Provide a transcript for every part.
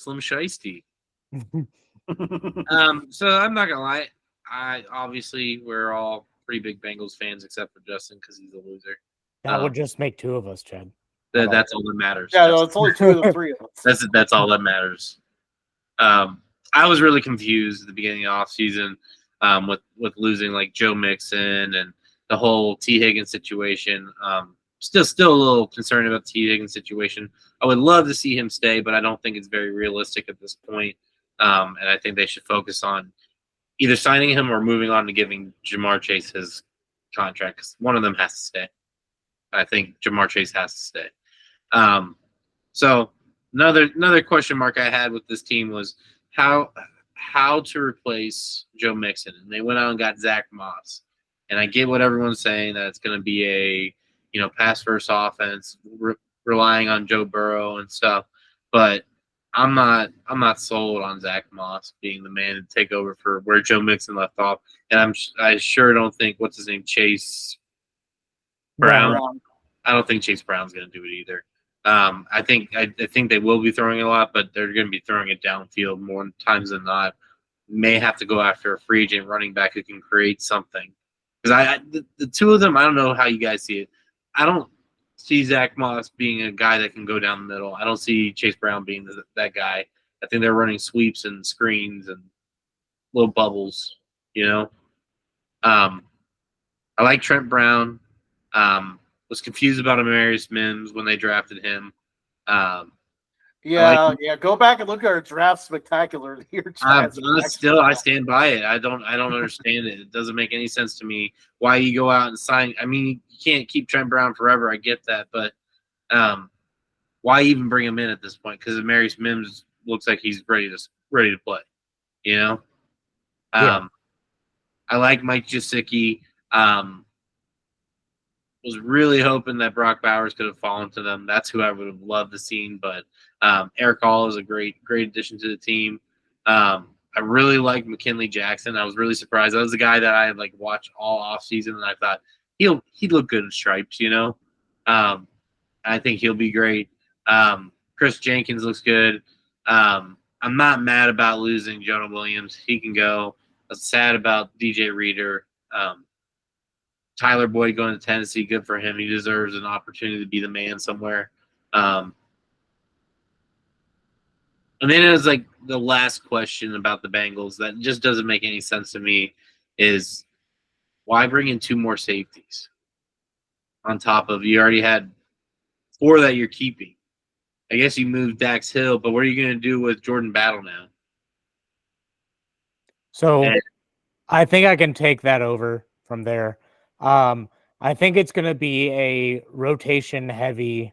Slim Shiesty. So I'm not gonna lie. We're all pretty big Bengals fans except for Justin because he's a loser. That would just make two of us, Chad. That's all that matters. Yeah, no, it's only two of the three of us. That's all that matters. I was really confused at the beginning of the offseason with losing like Joe Mixon and the whole T. Higgins situation. Still a little concerned about the T. Higgins situation. I would love to see him stay, but I don't think it's very realistic at this point. And I think they should focus on either signing him or moving on to giving Jamar Chase his contract because one of them has to stay. I think Jamar Chase has to stay. So another question mark I had with this team was how to replace Joe Mixon, and they went out and got Zach Moss. And I get what everyone's saying that it's going to be a pass first offense, relying on Joe Burrow and stuff, but I'm not sold on Zach Moss being the man to take over for where Joe Mixon left off, and I sure don't think what's his name Chase Brown. I don't think Chase Brown's going to do it either. I think they will be throwing a lot, but they're going to be throwing it downfield more times than not. May have to go after a free agent running back who can create something. Because the two of them, I don't know how you guys see it. I don't see Zach Moss being a guy that can go down the middle. I don't see Chase Brown being that guy. I think they're running sweeps and screens and little bubbles, I like Trent Brown. Was confused about Amarius Mims when they drafted him. Go back and look at our draft spectacular here. I stand by it. I don't understand it. It doesn't make any sense to me why you go out and sign. I mean, you can't keep Trent Brown forever. I get that, but why even bring him in at this point? Because Amarius Mims looks like he's ready to play. I like Mike Gesicki. Was really hoping that Brock Bowers could have fallen to them. That's who I would have loved to see. But Eric Hall is a great addition to the team. I really like McKinley Jackson. I was really surprised. That was the guy that I had watched all offseason, and I thought he'd look good in stripes. I think he'll be great. Chris Jenkins looks good. I'm not mad about losing Jonah Williams. He can go. I was sad about DJ Reader. Tyler Boyd going to Tennessee, good for him. He deserves an opportunity to be the man somewhere. And then it was the last question about the Bengals that just doesn't make any sense to me is why bring in two more safeties on top of you already had four that you're keeping? I guess you moved Dax Hill, but what are you going to do with Jordan Battle now? So I think I can take that over from there. I think it's going to be a rotation-heavy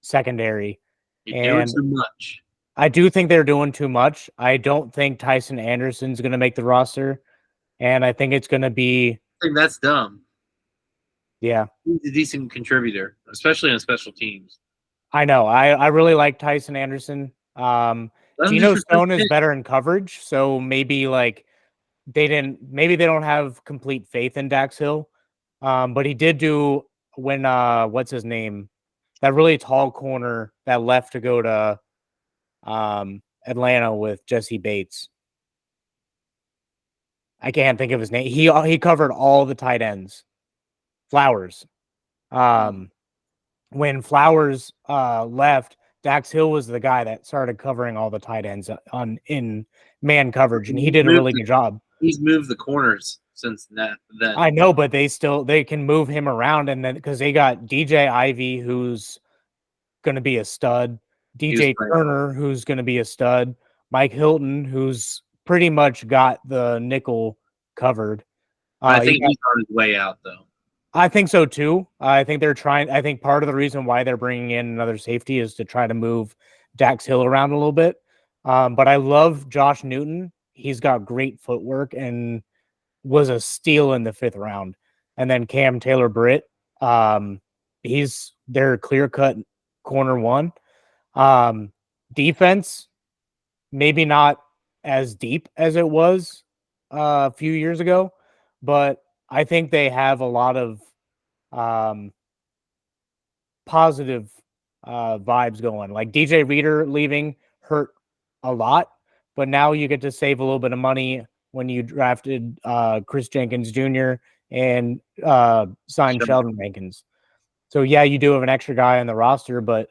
secondary. You're doing too much. I do think they're doing too much. I don't think Tyson Anderson's going to make the roster, and I think it's going to be. I think that's dumb. Yeah, he's a decent contributor, especially on special teams. I know. I really like Tyson Anderson. Geno Stone is better in coverage, so maybe maybe they don't have complete faith in Dax Hill. But he did do when what's his name? That really tall corner that left to go to Atlanta with Jesse Bates. I can't think of his name. He covered all the tight ends. Flowers. When Flowers left, Dax Hill was the guy that started covering all the tight ends in man coverage, and he did a really good job. He's moved the corners since then. I know, but they can move him around, and then because they got DJ Ivy, who's going to be a stud, DJ Turner, who's going to be a stud, Mike Hilton, who's pretty much got the nickel covered. I think he's on his way out, though. I think so too. I think they're trying. I think part of the reason why they're bringing in another safety is to try to move Dax Hill around a little bit. But I love Josh Newton. He's got great footwork and was a steal in the 5th round. And then Cam Taylor-Britt, he's their clear-cut corner one. Defense, maybe not as deep as it was a few years ago, but I think they have a lot of positive vibes going. Like DJ Reader leaving hurt a lot, but now you get to save a little bit of money when you drafted Chris Jenkins Jr. and signed Sheldon Rankins. So yeah, you do have an extra guy on the roster, but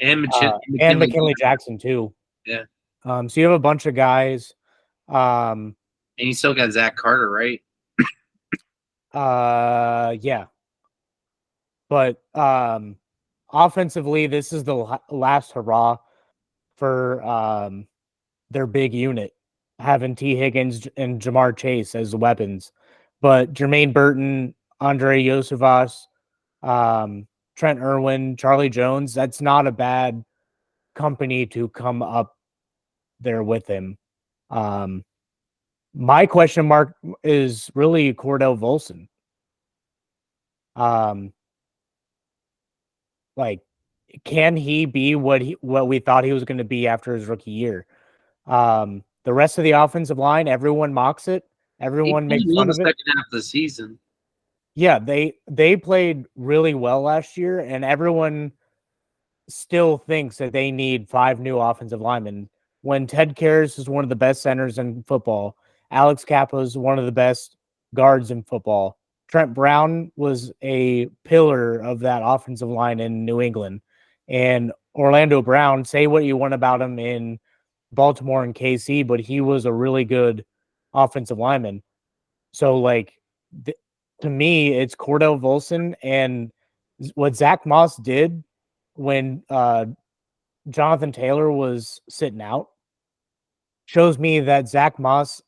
And McKinley Jackson too. Yeah. So you have a bunch of guys. And you still got Zach Carter, right? Yeah. But offensively, this is the last hurrah for their big unit, having T. Higgins and Jamar Chase as the weapons. But Jermaine Burton, Andre Yosevas, Trent Irwin, Charlie Jones, that's not a bad company to come up there with him. My question mark is really Cordell Volson. Like, can he be what we thought he was going to be after his rookie year? The rest of the offensive line, everyone mocks it. Everyone makes fun of it. Second half of the season. Yeah, they played really well last year, and everyone still thinks that they need 5 new offensive linemen. When Ted Karras is one of the best centers in football, Alex Kappa is one of the best guards in football. Trent Brown was a pillar of that offensive line in New England. And Orlando Brown, say what you want about him in Baltimore and KC, but he was a really good offensive lineman. So, like, to me, it's Cordell Volson, and what Zach Moss did when Jonathan Taylor was sitting out shows me that Zach Moss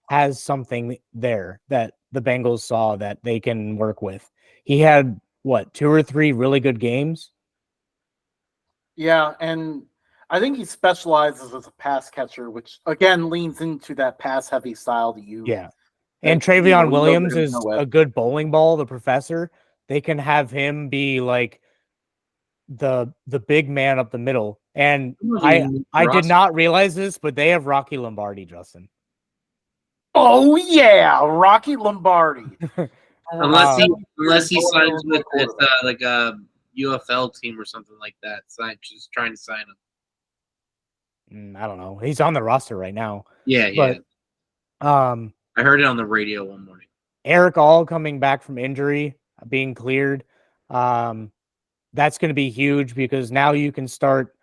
has something there that the Bengals saw that they can work with. He had, 2 or 3 really good games? Yeah, and I think he specializes as a pass catcher, which again leans into that pass-heavy style to you. Yeah. And Travion Williams is a good bowling ball, the professor. They can have him be like the big man up the middle. And I did not realize this, but they have Rocky Lombardi, Justin. Oh yeah, Rocky Lombardi. unless he signs with like a UFL team or something like that. Just trying to sign him. I don't know. He's on the roster right now. Yeah, but, yeah. I heard it on the radio one morning. Eric All coming back from injury, being cleared. That's going to be huge because now you can start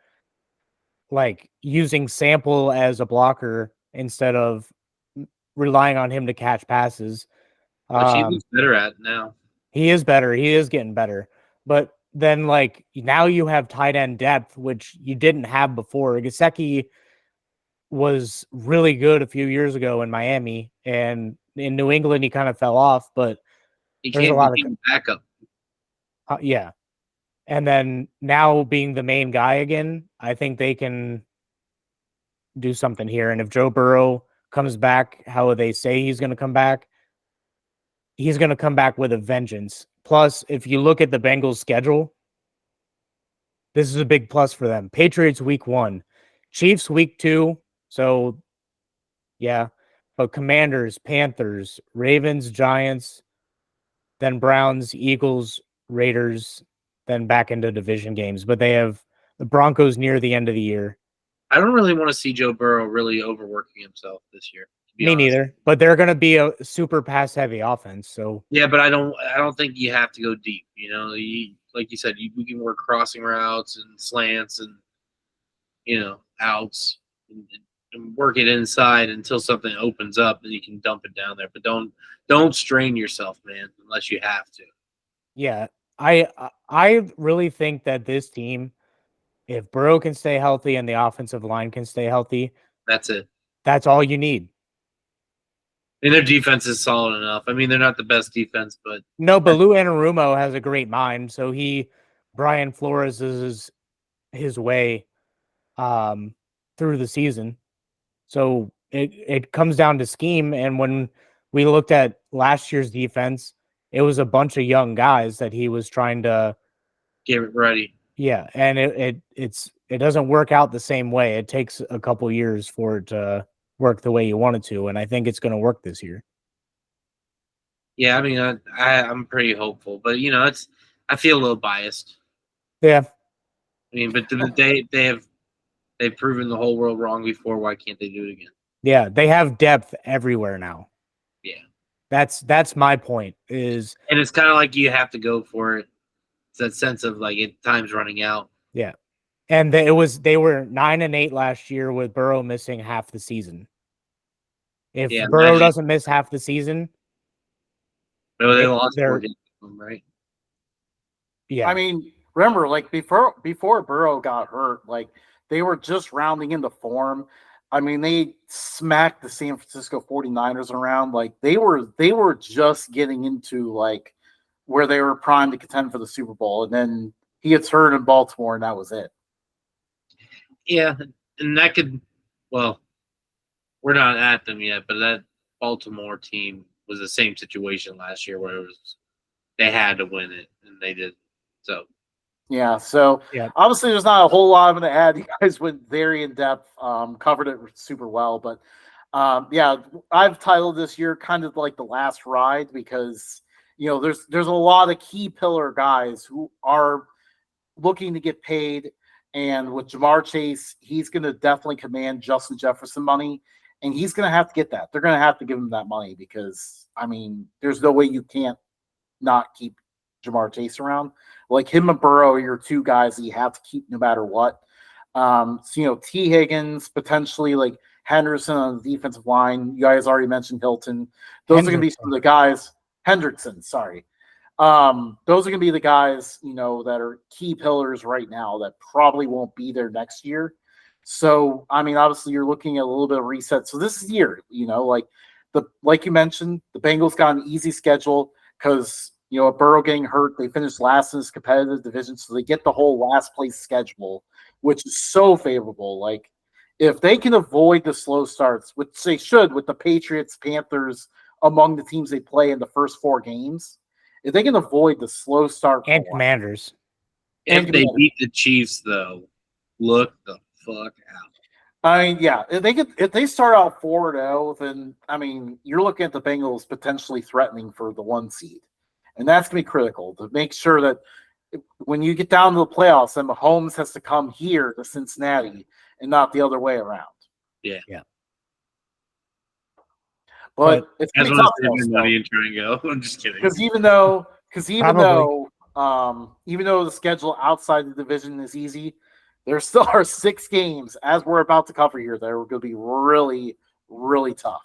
like using Sample as a blocker instead of relying on him to catch passes. Which he's better at now. He is better. He is getting better. But then, like, now you have tight end depth, which you didn't have before. Gesicki was really good a few years ago in Miami, and in New England he kind of fell off. But there's a lot of backup. Yeah, and then now being the main guy again, I think they can do something here. And if Joe Burrow comes back how they say he's going to come back, he's going to come back with a vengeance. Plus, if you look at the Bengals schedule, this is a big plus for them. Patriots week 1, Chiefs week 2. So, yeah. But Commanders, Panthers, Ravens, Giants, then Browns, Eagles, Raiders, then back into division games. But they have the Broncos near the end of the year. I don't really want to see Joe Burrow really overworking himself this year. Me neither. But they're going to be a super pass-heavy offense. So yeah, but I don't think you have to go deep. You know, like you said, we can work crossing routes and slants and outs and work it inside until something opens up and you can dump it down there. But don't strain yourself, man, unless you have to. Yeah, I really think that this team, if Burrow can stay healthy and the offensive line can stay healthy, that's it. That's all you need. And their defense is solid enough. I mean, they're not the best defense, but no. But Lou Anarumo has a great mind, so Brian Flores is his way through the season. So it comes down to scheme. And when we looked at last year's defense, it was a bunch of young guys that he was trying to get it ready. Yeah, and it doesn't work out the same way. It takes a couple years for it to work the way you want it to, and I think it's going to work this year. Yeah, I mean, I'm pretty hopeful, but I feel a little biased. Yeah, I mean, but they have They've proven the whole world wrong before. Why can't they do it again? Yeah, they have depth everywhere now. Yeah. That's my point. Is And it's kind of like you have to go for it. It's that sense of like time's running out. yeah, and they were 9-8 last year with Burrow missing half the season. If Yeah, Burrow imagine. doesn't miss half the season, No, they lost they're- 4 games, right? yeah, I mean, remember, like before Burrow got hurt, like they were just rounding into form. I mean, they smacked the San Francisco 49ers around. Like they were just getting into like where they were primed to contend for the Super Bowl, and then he gets hurt in Baltimore, and that was it. Yeah, and that could, well, we're not at them yet, but that Baltimore team was the same situation last year where it was they had to win it, and they did. So Yeah, so Yeah. obviously there's not a whole lot I'm going to add. You guys went very in depth, covered it super well, but yeah, I've titled this year kind of like the last ride because there's a lot of key pillar guys who are looking to get paid, and with Jamar Chase, he's going to definitely command Justin Jefferson money, and he's going to have to get that. They're going to have to give him that money because I mean, there's no way you can't not keep Jamar Chase around. Like him and Burrow are your two guys that you have to keep no matter what. So, T. Higgins, potentially like Henderson on the defensive line. You guys already mentioned Hilton. Those are going to be some of the guys. Hendrickson, sorry. Those are going to be the guys, that are key pillars right now that probably won't be there next year. So, I mean, obviously you're looking at a little bit of reset. So this is the year, like you mentioned, the Bengals got an easy schedule because Burrow getting hurt, they finished last in this competitive division, so they get the whole last place schedule, which is so favorable. Like, if they can avoid the slow starts, which they should with the Patriots, Panthers, among the teams they play in the first 4 games, if they can avoid the slow start and Commanders. if they beat the Chiefs, though, look the fuck out. I mean, yeah, if they start out 4-0, then I mean, you're looking at the Bengals potentially threatening for the 1 seed. And that's going to be critical to make sure that when you get down to the playoffs, then Mahomes has to come here to Cincinnati and not the other way around. Yeah. But it's going to be tough. Money and try and go. I'm just kidding. Because even though the schedule outside the division is easy, there still are 6 games, as we're about to cover here, that are going to be really, really tough.